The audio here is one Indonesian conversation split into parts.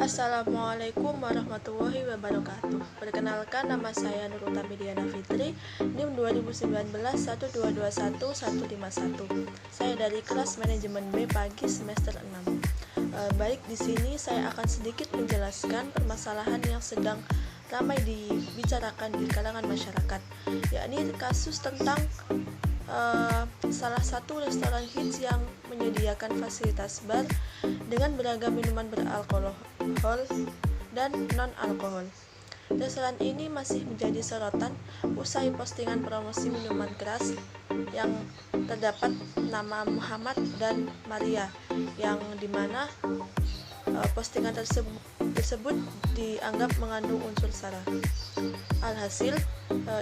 Assalamualaikum warahmatullahi wabarakatuh. Perkenalkan, nama saya Nurul Tamidiana Fitri, NIM 2019-1221151. Saya dari kelas manajemen B pagi semester 6. Baik, di sini saya akan sedikit menjelaskan permasalahan yang sedang ramai dibicarakan di kalangan masyarakat, yakni kasus tentang salah satu restoran hits yang menyediakan fasilitas bar dengan beragam minuman beralkohol dan non-alkohol. Restoran ini masih menjadi sorotan usai postingan promosi minuman keras yang terdapat nama Muhammad dan Maria, yang dimana postingan tersebut dianggap mengandung unsur sara. Alhasil,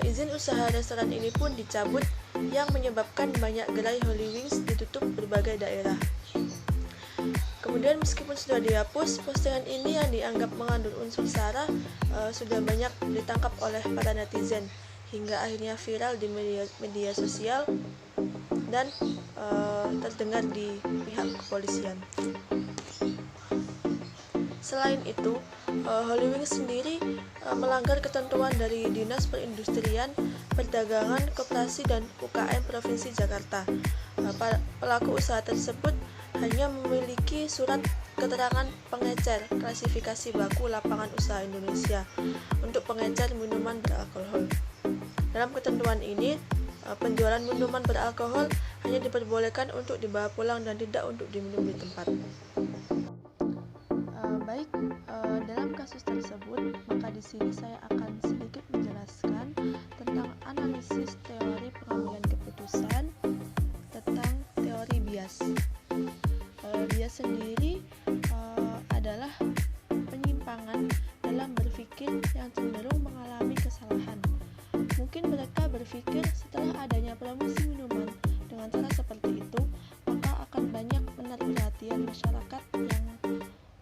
izin usaha restoran ini pun dicabut, yang menyebabkan banyak gerai Holy Wings ditutup berbagai daerah. Kemudian meskipun sudah dihapus, postingan ini yang dianggap mengandung unsur sara sudah banyak ditangkap oleh para netizen hingga akhirnya viral di media sosial dan terdengar di pihak kepolisian. Selain itu, Holy Wings sendiri melanggar ketentuan dari Dinas Perindustrian, Perdagangan, Koperasi, dan UKM Provinsi Jakarta. Pelaku usaha tersebut hanya memiliki surat keterangan pengecer klasifikasi baku Lapangan Usaha Indonesia untuk pengecer minuman beralkohol. Dalam ketentuan ini, penjualan minuman beralkohol hanya diperbolehkan untuk dibawa pulang dan tidak untuk diminum di tempat. Dalam kasus tersebut, maka di sini saya akan sedikit menjelaskan tentang analisis teori pengambilan keputusan tentang teori bias. Bias sendiri adalah penyimpangan dalam berpikir yang cenderung mengalami kesalahan. Mungkin mereka berpikir setelah adanya promosi minuman dengan cara seperti itu, maka akan banyak menarik perhatian masyarakat yang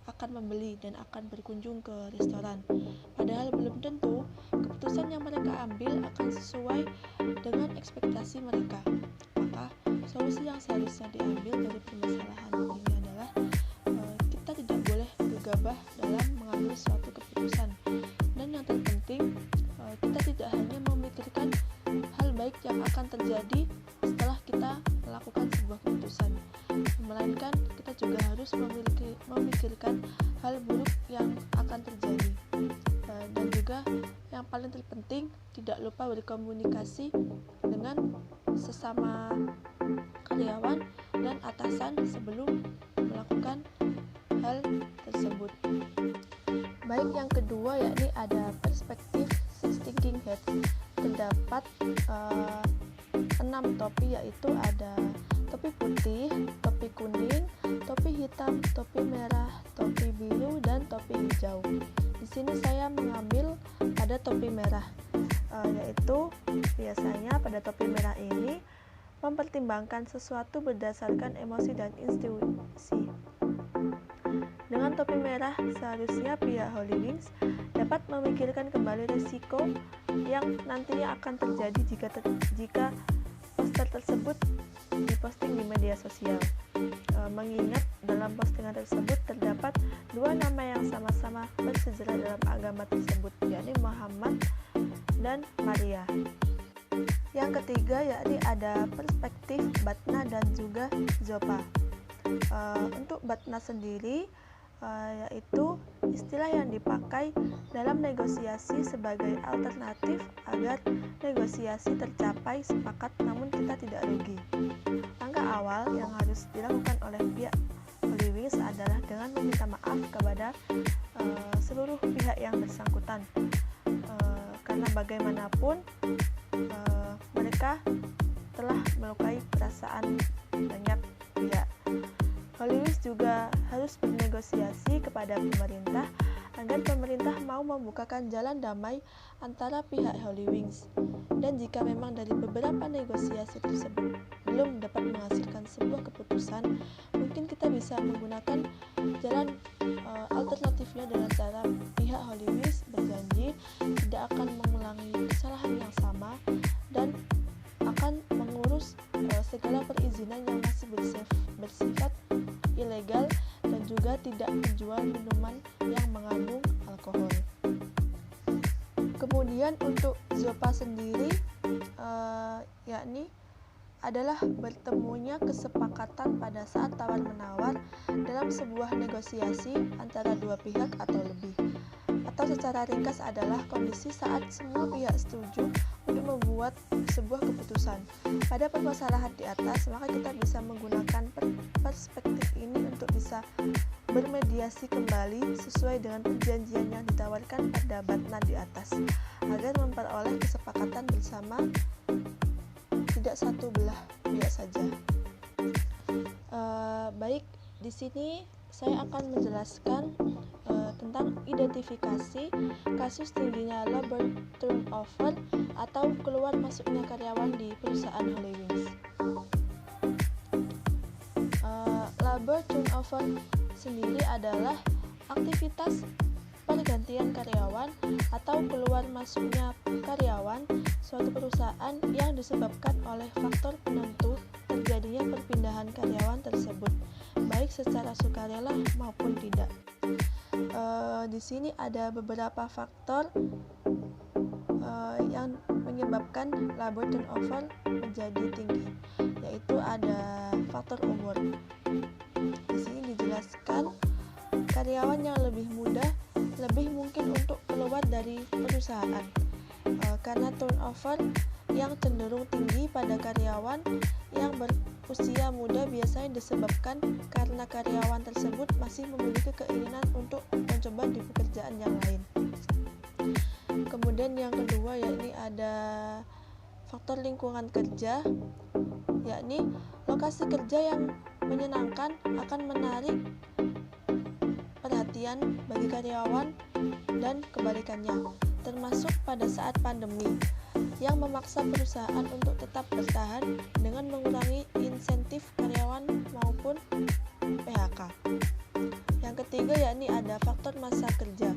akan membeli dan akan berkunjung ke restoran. Padahal belum tentu keputusan yang mereka ambil akan sesuai dengan ekspektasi mereka. Maka solusi yang seharusnya diambil dari permasalahan ini adalah kita tidak boleh gegabah dalam mengambil suatu keputusan. Dan yang terpenting, kita tidak hanya memikirkan hal baik yang akan terjadi setelah kita melakukan sebuah keputusan, melainkan kita juga harus memikirkan hal buruk yang akan terjadi. Dan juga yang paling terpenting, tidak lupa berkomunikasi dengan sesama karyawan dan atasan sebelum melakukan hal tersebut. Baik, yang kedua yakni ada perspektif Six Thinking Hats. Terdapat 6 topi, yaitu ada topi putih, topi kuning, topi hitam, topi merah, topi biru, dan topi hijau. Di sini saya mengambil pada topi merah, yaitu biasanya pada topi merah ini mempertimbangkan sesuatu berdasarkan emosi dan intuisi. Dengan topi merah, seharusnya pihak Holy Wings dapat memikirkan kembali risiko yang nantinya akan terjadi jika poster tersebut diposting di media sosial. Mengingat dalam postingan tersebut terdapat 2 nama yang sama-sama bersejarah dalam agama tersebut, yakni Muhammad dan Maria. Yang ketiga yakni ada perspektif Batna dan juga Zopa. Untuk Batna sendiri yaitu istilah yang dipakai dalam negosiasi sebagai alternatif agar negosiasi tercapai sepakat namun kita tidak rugi. Langkah awal yang harus dilakukan oleh pihak Holy Wings adalah dengan meminta maaf kepada seluruh pihak yang bersangkutan, karena bagaimanapun mereka telah melukai perasaan banyak pihak. Holy Wings juga harus bernegosiasi kepada pemerintah agar pemerintah mau membukakan jalan damai antara pihak Holy Wings. Dan jika memang dari beberapa negosiasi tersebut belum dapat menghasilkan sebuah keputusan, mungkin kita bisa menggunakan jalan alternatifnya dengan cara pihak Holy Wings berjanji tidak akan mengulangi kesalahan yang sama dan akan mengurus segala perizinan yang masih bersifat ilegal dan juga tidak menjual minuman yang Kemudian untuk ZOPA sendiri yakni adalah bertemunya kesepakatan pada saat tawar-menawar dalam sebuah negosiasi antara dua pihak atau lebih. Atau secara ringkas adalah kondisi saat semua pihak setuju untuk membuat sebuah keputusan. Pada permasalahan di atas, maka kita bisa menggunakan perspektif ini untuk bisa bermediasi kembali sesuai dengan perjanjian yang ditawarkan pada batna di atas, agar memperoleh kesepakatan bersama tidak satu belah pihak saja. Baik, di sini saya akan menjelaskan tentang identifikasi kasus tingginya labor turnover atau keluar masuknya karyawan di perusahaan Holywings. Labor turnover sendiri adalah aktivitas pergantian karyawan atau keluar masuknya karyawan suatu perusahaan yang disebabkan oleh faktor penentu terjadinya perpindahan karyawan tersebut, baik secara sukarela maupun tidak. Di sini ada beberapa faktor yang menyebabkan labor turnover menjadi tinggi, yaitu ada faktor umur. Di sini dijelaskan karyawan yang lebih muda lebih mungkin untuk keluar dari perusahaan karena turnover yang cenderung tinggi pada karyawan yang berusia muda biasanya disebabkan karena karyawan tersebut masih memiliki keinginan untuk mencoba di pekerjaan yang lain. Kemudian yang kedua yakni ada faktor lingkungan kerja, yakni lokasi kerja yang menyenangkan akan menarik perhatian bagi karyawan dan kebalikannya, termasuk pada saat pandemi yang memaksa perusahaan untuk tetap bertahan dengan mengurangi insentif karyawan maupun PHK. Yang ketiga yakni ada faktor masa kerja.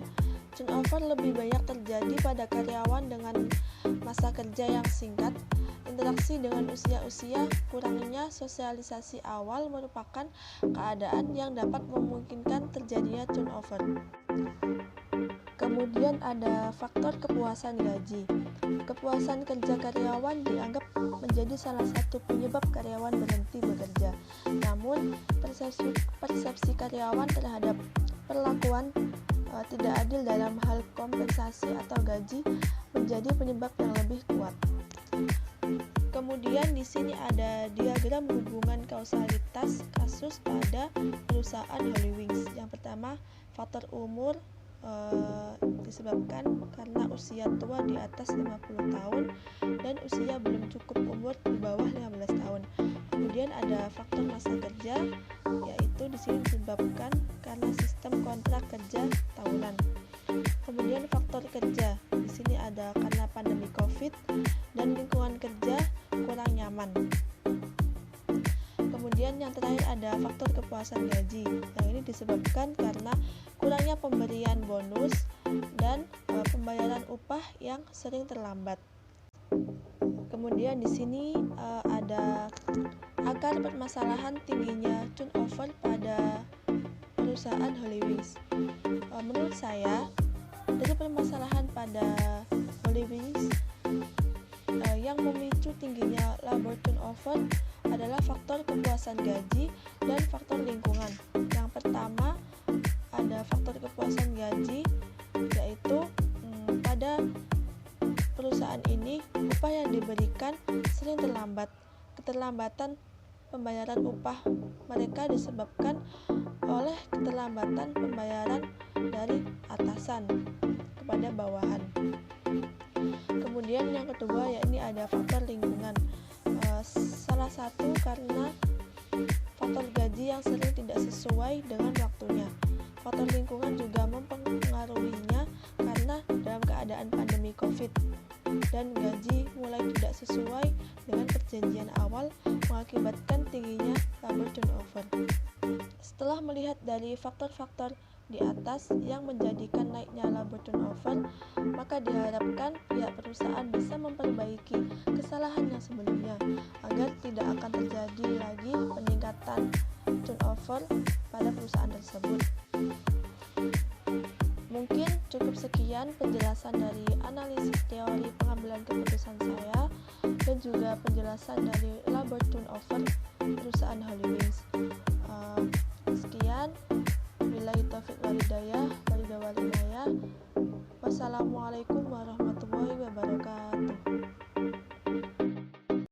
Turnover lebih banyak terjadi pada karyawan dengan masa kerja yang singkat. Interaksi dengan usia-usia, kurangnya sosialisasi awal merupakan keadaan yang dapat memungkinkan terjadinya turnover. Kemudian ada faktor kepuasan gaji. Kepuasan kerja karyawan dianggap menjadi salah satu penyebab karyawan berhenti bekerja. Namun, persepsi karyawan terhadap perlakuan tidak adil dalam hal kompensasi atau gaji menjadi penyebab yang lebih kuat. Kemudian di sini ada diagram hubungan kausalitas kasus pada perusahaan Holywings. Yang pertama, faktor umur disebabkan karena usia tua di atas 50 tahun dan usia belum cukup umur di bawah 15 tahun. Kemudian ada faktor masa kerja, yaitu di sini disebabkan karena sistem kontrak kerja tahunan. Kemudian faktor kerja, di sini ada karena pandemi Covid dan lingkungan kerja kurang nyaman. Kemudian yang terakhir ada faktor kepuasan gaji. Yang ini disebabkan karena kurangnya pemberian bonus dan pembayaran upah yang sering terlambat. Kemudian di sini ada akar permasalahan tingginya turnover pada perusahaan Holywings. Menurut saya, dari permasalahan pada Holywings yang memicu tingginya labor turnover adalah faktor kepuasan gaji dan faktor lingkungan. Yang pertama ada faktor kepuasan gaji, yaitu pada perusahaan ini upah yang diberikan sering terlambat. Keterlambatan pembayaran upah mereka disebabkan oleh keterlambatan pembayaran dari atasan kepada bawahan. Kemudian yang kedua yakni ada faktor lingkungan. Salah satu karena faktor gaji yang sering tidak sesuai dengan waktunya. Faktor lingkungan juga mempengaruhinya karena dalam keadaan pandemi Covid dan gaji mulai tidak sesuai dengan perjanjian awal mengakibatkan tingginya labor turnover. Setelah melihat dari faktor-faktor di atas yang menjadikan naiknya labor turnover, maka diharapkan pihak perusahaan bisa memperbaiki kesalahan yang sebelumnya agar tidak akan terjadi lagi peningkatan turnover pada perusahaan tersebut. Mungkin cukup sekian Sekian penjelasan dari analisis teori pengambilan keputusan saya dan juga penjelasan dari labor turnover perusahaan Holywings. Sekian, billahi taufiq wal hidayah, wassalamualaikum warahmatullahi wabarakatuh.